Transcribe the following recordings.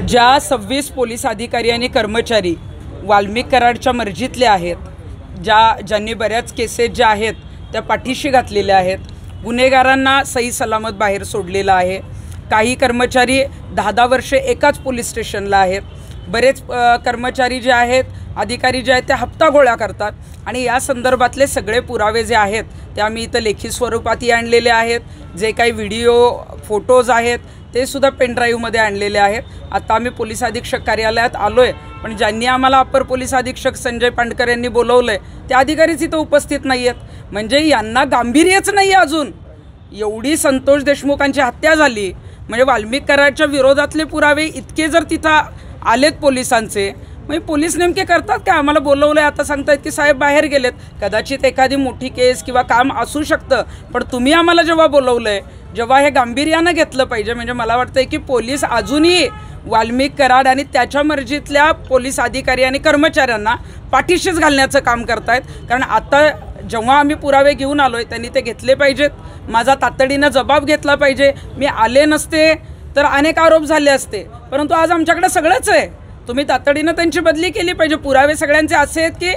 ज्या 26 पोलीस अधिकारी आणि कर्मचारी वाल्मिक कराडच्या मर्जीतले आहेत, ज्यांनी बऱ्याच केसेस ज्या आहेत त्या पाठीशी घातलेल्या आहेत, गुन्हेगारांना सही सलामत बाहेर सोडलेलं आहे, काही कर्मचारी 10-10 वर्षे एकाच पोलीस स्टेशनला आहेत, बरेच कर्मचारी जे आहेत, अधिकारी जे आहेत ते हप्ता गोळा करतात आणि या संदर्भातले सगळे पुरावे जे आहेत ते आम्ही इथं लेखी स्वरूपातही आणलेले आहेत. जे काही व्हिडिओ फोटोज आहेत ते सुद्धा पेनड्राईव्हमध्ये आणलेले आहेत. आता आम्ही पोलीस अधीक्षक कार्यालयात आलो आहे, पण ज्यांनी आम्हाला अपर पोलीस अधीक्षक संजय पांडकर यांनी बोलवलं आहे ते अधिकारीच इथं उपस्थित नाही आहेत. म्हणजे यांना गांभीर्यच नाही आहे. अजून एवढी संतोष देशमुखांची हत्या झाली म्हणजे वाल्मिक कराडच्या विरोधातले पुरावे इतके जर तिथं आलेत पोलिसांचे, म्हणजे पोलीस नेमके करतात का? आम्हाला बोलवलं आहे, आता सांगतायत की साहेब बाहेर गेलेत. कदाचित एखादी मोठी केस किंवा काम असू शकतं, पण तुम्ही आम्हाला जेव्हा बोलवलं आहे, जेव्हा हे गांभीर्यानं घेतलं पाहिजे. म्हणजे मला वाटतं की पोलीस अजूनही वाल्मिक कराड आणि त्याच्या मर्जीतल्या पोलीस अधिकारी आणि कर्मचाऱ्यांना पाठीशीच घालण्याचं काम करतायत. कारण आता जेव्हा आम्ही पुरावे घेऊन आलो आहे त्यांनी ते घेतले पाहिजेत. माझा तातडीनं जबाब घेतला पाहिजे. मी आले नसते तर अनेक आरोप झाले असते, परंतु आज आमच्याकडे सगळंच आहे. तुम्ही तातडीनं त्यांची बदली केली पाहिजे. पुरावे सगळ्यांचे असे आहेत की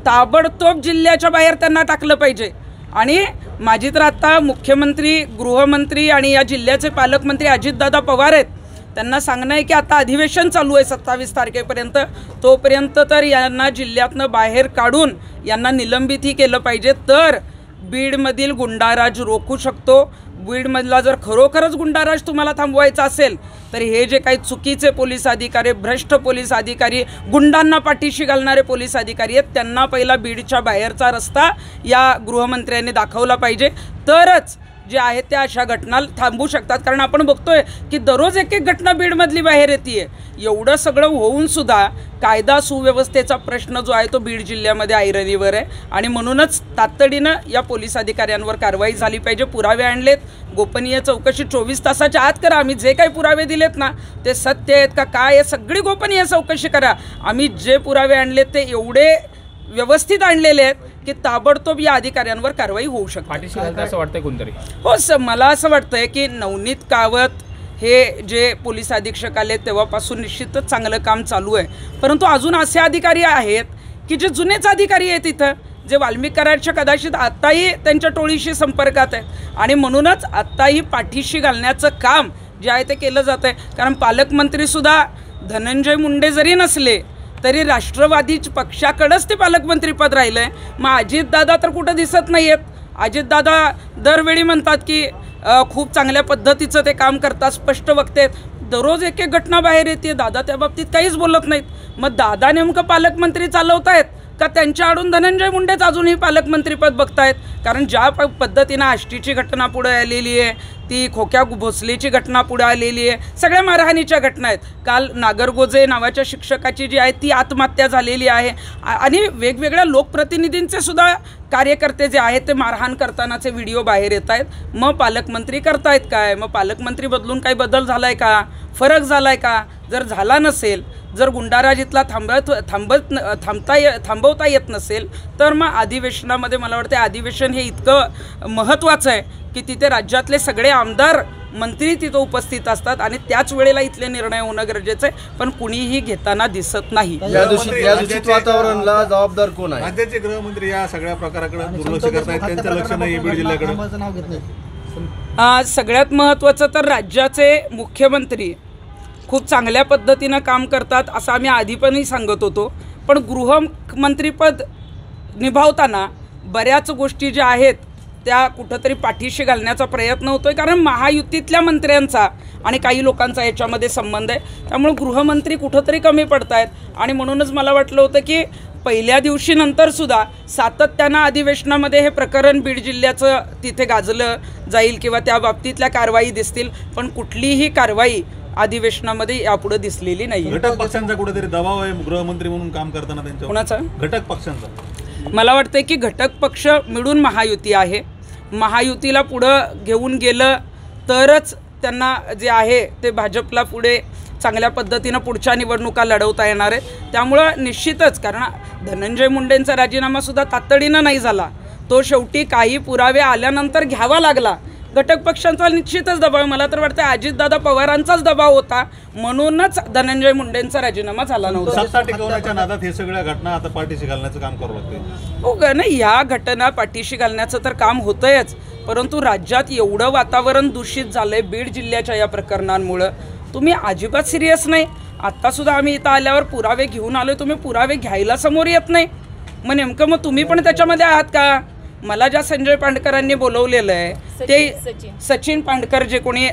ताबडतोब जिल्ह्याच्या बाहेर त्यांना टाकलं पाहिजे. आणि माझी तर आता मुख्यमंत्री, गृहमंत्री आणि या जिल्ह्याचे पालकमंत्री अजितदादा पवार आहेत, त्यांना सांगणं आहे की आता अधिवेशन चालू आहे 27 तारखेपर्यंत, तोपर्यंत तर यांना जिल्ह्यातनं बाहेर काढून यांना निलंबितही केलं पाहिजे. तर बीडमधील गुंडाराज रोखू शकतो. बीडमधला जर खरोखरच गुंडाराज तुम्हाला थांबवायचा असेल तर हे जे काही चुकीचे पोलीस अधिकारी, भ्रष्ट पोलीस अधिकारी, गुंडांना पाठीशी घालणारे पोलीस अधिकारी आहेत, त्यांना पहिला बीडच्या बाहेरचा रस्ता या गृहमंत्र्यांनी दाखवला पाहिजे. तरच जे आहेत त्या अशा घटना थांबू शकतात. कारण आपण बघतोय की दररोज एक एक घटना बीडमधली बाहेर येते. एवढं सगळं होऊन सुद्धा कायदा सुव्यवस्थेचा प्रश्न जो आहे तो बीड जिल्ह्यामध्ये ऐरणीवर आहे. आणि म्हणूनच तातडीनं या पोलीस अधिकाऱ्यांवर कारवाई झाली पाहिजे. पुरावे आणलेत, गोपनीय चौकशी 24 तासाच्या आत करा. आम्ही जे काही पुरावे दिलेत ना ते सत्य आहेत का काय आहे सगळी गोपनीय चौकशी करा. आम्ही जे पुरावे आणलेत ते एवढे व्यवस्थित आणलेले आहेत की ताबडतोब या अधिकाऱ्यांवर कारवाई होऊ शकते. असं वाटतंय कोणतरी? हो सर, मला असं वाटतंय की नवनीत कावत हे जे पोलीस अधीक्षक आले तेव्हापासून निश्चितच चांगलं काम चालू आहे. परंतु अजून असे अधिकारी आहेत की जे जुनेच अधिकारी आहेत इथं, जे वाल्मिक कराडच्या कदाचित आत्ताही त्यांच्या टोळीशी संपर्कात आहेत आणि म्हणूनच आत्ताही पाठीशी घालण्याचं काम जे आहे ते केलं जातं आहे. कारण पालकमंत्रीसुद्धा धनंजय मुंडे जरी नसले तरी राष्ट्रवादी पक्षाकडेच ते पालकमंत्रीपद राहिलं आहे. मग अजितदादा तर कुठं दिसत नाही आहेत. अजितदादा दरवेळी म्हणतात की खूप चांगल्या पद्धतीचं ते काम करतात, स्पष्ट वक्ते, दररोज एक एक घटना बाहेर येते. दादा त्या बाबतीत काहीच बोलत नाहीत. मग दादा नेमकं पालकमंत्री चालवतायत का त्यांच्या आडून धनंजय मुंडेच अजूनही पालकमंत्रीपद बघतायत? कारण ज्या पद्धतीनं आष्टीची घटना पुढे आलेली आहे, ती खोक्या भोसलेची घटना पुढे आलेली आहे, सगळ्या मारहाणीच्या घटना आहेत. काल नागरगोजे नावाच्या शिक्षकाची जी आहे ती आत्महत्या झालेली आहे. आणि वेगवेगळ्या लोकप्रतिनिधींचे सुद्धा कार्यकर्ते जे आहेत ते मारहाण करतानाचे व्हिडिओ बाहेर येत आहेत. मग पालकमंत्री करतायत काय? मग पालकमंत्री बदलून काही बदल झाला आहे का? फरक झाला आहे का? जर झाला नसेल, जर गुंडाराज इथला थांबवता येत नसेल तर मग अधिवेशनामध्ये मला वाटतं अधिवेशन हे इतकं महत्त्वाचं आहे की तिथे राज्यातले सगळे आमदार, मंत्री तिथं उपस्थित असतात आणि त्याच वेळेला इथले निर्णय होणं गरजेचं आहे. पण कुणीही घेताना दिसत नाही. या दूषित वातावरणाला जबाबदार कोण आहे? राज्याचे गृहमंत्री या सगळ्या प्रकाराकडे दुर्लक्ष करतायत, त्यांचं लक्ष नाही बीड जिल्ह्याकडे. सगळ्यात महत्त्वाचं तर राज्याचे मुख्यमंत्री खूप चांगल्या पद्धतीनं काम करतात असं आम्ही आधीपणही सांगत होतो. पण गृहमंत्रीपद निभावताना बऱ्याच गोष्टी ज्या आहेत त्या कुठंतरी पाठीशी घालण्याचा प्रयत्न होतोय. कारण महायुतीतल्या मंत्र्यांचा आणि काही लोकांचा याच्यामध्ये संबंध आहे. त्यामुळे गृहमंत्री कुठंतरी कमी पडत आहेत. आणि म्हणूनच मला वाटलं होतं की पहिल्या दिवशी नंतरसुद्धा सातत्यानं अधिवेशनामध्ये हे प्रकरण बीड जिल्ह्याचं तिथे गाजलं जाईल किंवा त्या बाबतीतल्या कारवाई दिसतील. पण कुठलीही कारवाई अधिवेशनामध्ये यापुढे दिसलेली नाही. घटक पक्षांचा कुठेतरी दबाव आहे गृहमंत्री म्हणून काम करताना त्यांच्या? कोणाचा? घटक पक्षांचा. मला वाटतं की घटक पक्ष मिळून महायुती आहे. महायुतीला पुढं घेऊन गेलं तरच त्यांना जे आहे ते भाजपला पुढे चांगल्या पद्धतीनं पुढच्या निवडणुका लढवता येणार आहेत. त्यामुळं निश्चितच, कारण धनंजय मुंडेंचा राजीनामासुद्धा तातडीनं नाही झाला, तो शेवटी काही पुरावे आल्यानंतर घ्यावा लागला. घटक पक्षांचा निश्चितच दबाव आहे. मला तर वाटतं अजितदादा पवारांचाच दबाव होता, म्हणूनच धनंजय मुंडेंचा राजीनामा झाला नव्हता. सत्ता टिकवण्याच्या नादात हे सगळ्या घटना आता पाठीशी घालण्याचं काम करावं लागते. हो का नाही, ह्या घटना पाठीशी घालण्याचं तर काम होतंयच, परंतु राज्यात एवढं वातावरण दूषित झालंय बीड जिल्ह्याच्या या प्रकरणांमुळं, तुम्ही अजिबात सिरियस नाही. आत्तासुद्धा आम्ही इथं आल्यावर पुरावे घेऊन आलोय, तुम्ही पुरावे घ्यायला समोर येत नाही. मग नेमकं मग तुम्ही पण त्याच्यामध्ये आहात का? मला ज्या संजय पांडकरांनी बोलवलेलं आहे ते सचिन पांडकर जे कोणी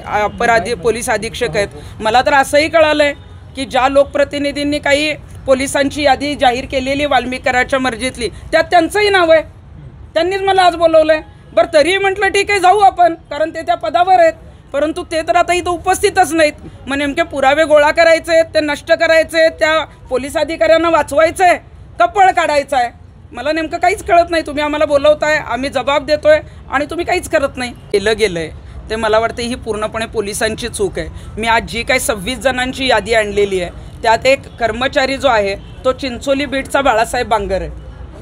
पोलीस अधीक्षक आहेत, मला तर असंही कळालंय की ज्या लोकप्रतिनिधींनी काही पोलिसांची यादी जाहीर केलेली वाल्मिक कराडच्या मर्जीतली, त्यात त्यांचंही नाव आहे. त्यांनीच मला आज बोलवलंय. बरं, तरीही म्हटलं ठीक आहे जाऊ आपण, कारण ते त्या पदावर आहेत, परंतु ते तर आता इथं उपस्थितच नाहीत. मग नेमके पुरावे गोळा करायचे, ते नष्ट करायचे, त्या पोलीस अधिकाऱ्यांना वाचवायचंय का पळ काढायचा आहे? मला नेमकं काहीच कळत नाही. तुम्ही आम्हाला बोलवताय, आम्ही जबाब देतोय आणि तुम्ही काहीच करत नाही. केलं गेलंय ते मला वाटतं ही पूर्णपणे पोलिसांची चूक आहे. मी आज जी काही 26 जणांची यादी आणलेली आहे त्यात एक कर्मचारी जो आहे तो चिंचोली बीटचा बाळासाहेब बांगर आहे,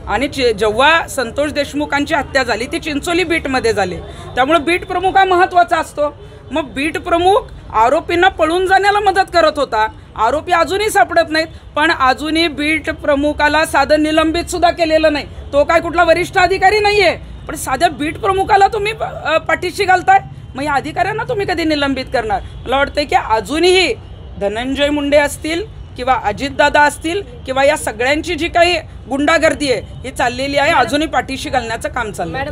आणि जेव्हा संतोष देशमुखांची हत्या झाली ती चिंचोली बीटमध्ये झाली, त्यामुळे बीट प्रमुख हा महत्त्वाचा असतो. मग बीट प्रमुख आरोपींना पळून जाण्याला मदत करत होता. आरोपी अजूनही सापडत नाहीत, पण अजूनही बीट प्रमुखाला साधं निलंबित सुद्धा केलेलं नाही. तो काय कुठला वरिष्ठ अधिकारी नाही आहे, पण साध्या बीट प्रमुखाला तुम्ही पाठीशी घालताय. मग या अधिकाऱ्यांना तुम्ही कधी निलंबित करणार? मला वाटतं की अजूनही धनंजय मुंडे असतील किंवा अजितदादा असतील किंवा या सगळ्यांची जी काही गुंडागर्दी आहे ही चाललेली आहे, अजूनही पाठीशी घालण्याचं काम चाललंय.